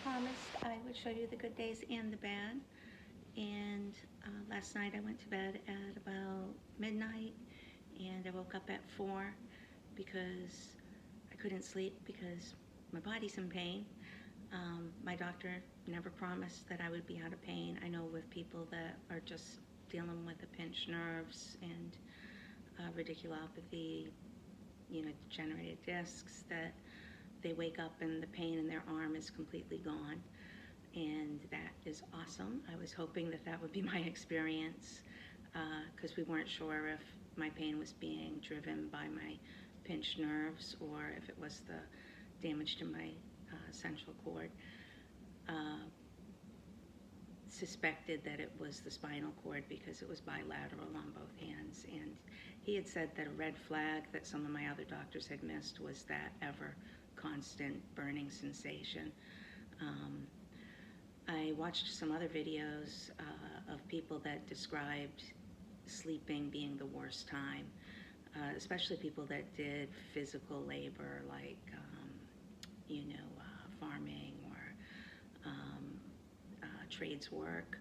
promised I would show you the good days and the bad. And last night I went to bed at about midnight, and I woke up at 4 because I couldn't sleep because my body's in pain. My doctor never promised that I would be out of pain. I know with people that are just dealing with the pinched nerves and radiculopathy, degenerated discs, that they wake up and the pain in their arm is completely gone. And that is awesome. I was hoping that that would be my experience because we weren't sure if my pain was being driven by my pinched nerves or if it was the damage to my central cord. Suspected that it was the spinal cord because it was bilateral on both hands, and he had said that a red flag that some of my other doctors had missed was that ever constant burning sensation. I watched some other videos of people that described sleeping being the worst time, especially people that did physical labor like farming or trades work.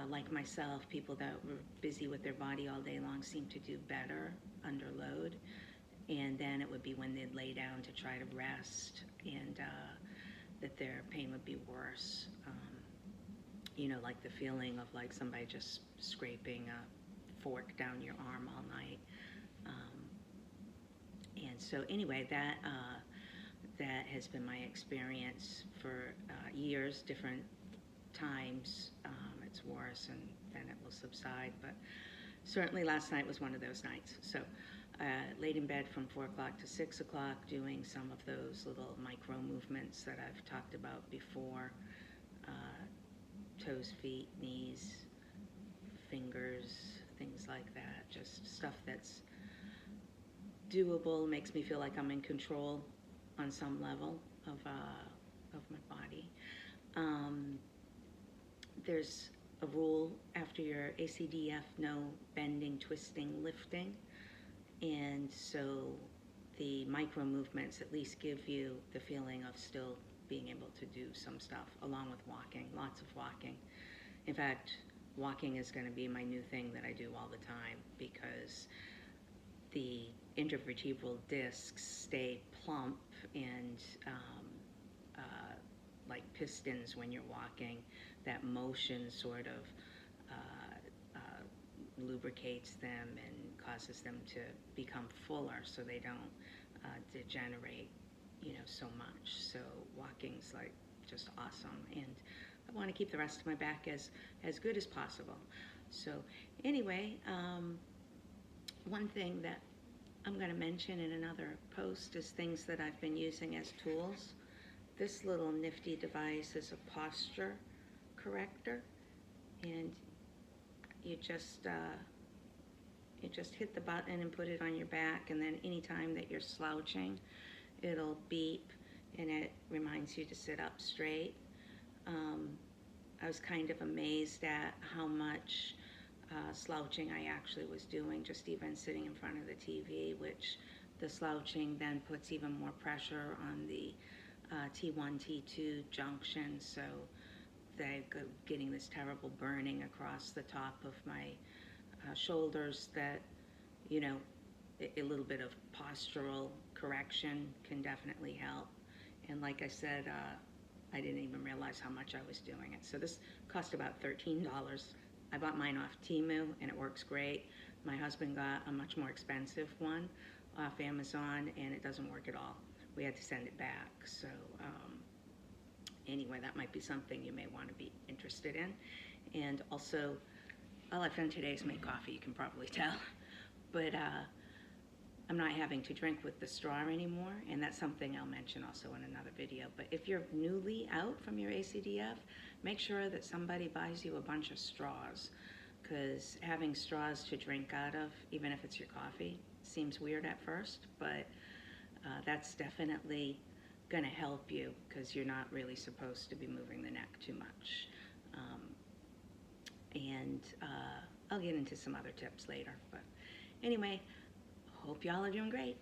Like myself, people that were busy with their body all day long seemed to do better under load. And then it would be when they'd lay down to try to rest, and that their pain would be worse. Like the feeling of like somebody just scraping a fork down your arm all night. And so anyway, that has been my experience for years, different times. It's worse, and then it will subside. But certainly last night was one of those nights. So laid in bed from 4 o'clock to 6 o'clock doing some of those little micro movements that I've talked about before. Toes, feet, knees, fingers, things like that. Just stuff that's doable, makes me feel like I'm in control on some level of my body. There's a rule after your Acdf: no bending, twisting, lifting. And so the micro movements at least give you the feeling of still being able to do some stuff, along with walking, lots of walking. In fact, walking is going to be my new thing that I do all the time because the intervertebral discs stay plump and like pistons when you're walking. That motion sort of lubricates them and causes them to become fuller so they don't degenerate, so much. So walking's like just awesome, and I want to keep the rest of my back as good as possible. So anyway, one thing that I'm going to mention in another post is things that I've been using as tools. This little nifty device is a posture corrector, and you just hit the button and put it on your back, and then anytime that you're slouching, it'll beep and it reminds you to sit up straight. I was kind of amazed at how much slouching I actually was doing, just even sitting in front of the TV, which the slouching then puts even more pressure on the T1, T2 junction, so they're getting this terrible burning across the top of my shoulders that, a little bit of postural correction can definitely help. And like I said, I didn't even realize how much I was doing it. So this cost about $13. I bought mine off Temu, and it works great. My husband got a much more expensive one off Amazon, and it doesn't work at all. We had to send it back. So anyway, that might be something you may want to be interested in. And also, all I've done today is make coffee, you can probably tell. But I'm not having to drink with the straw anymore, and that's something I'll mention also in another video. But if you're newly out from your Acdf, make sure that somebody buys you a bunch of straws, because having straws to drink out of, even if it's your coffee, seems weird at first, but that's definitely going to help you because you're not really supposed to be moving the neck too much. And I'll get into some other tips later. But anyway, hope y'all are doing great.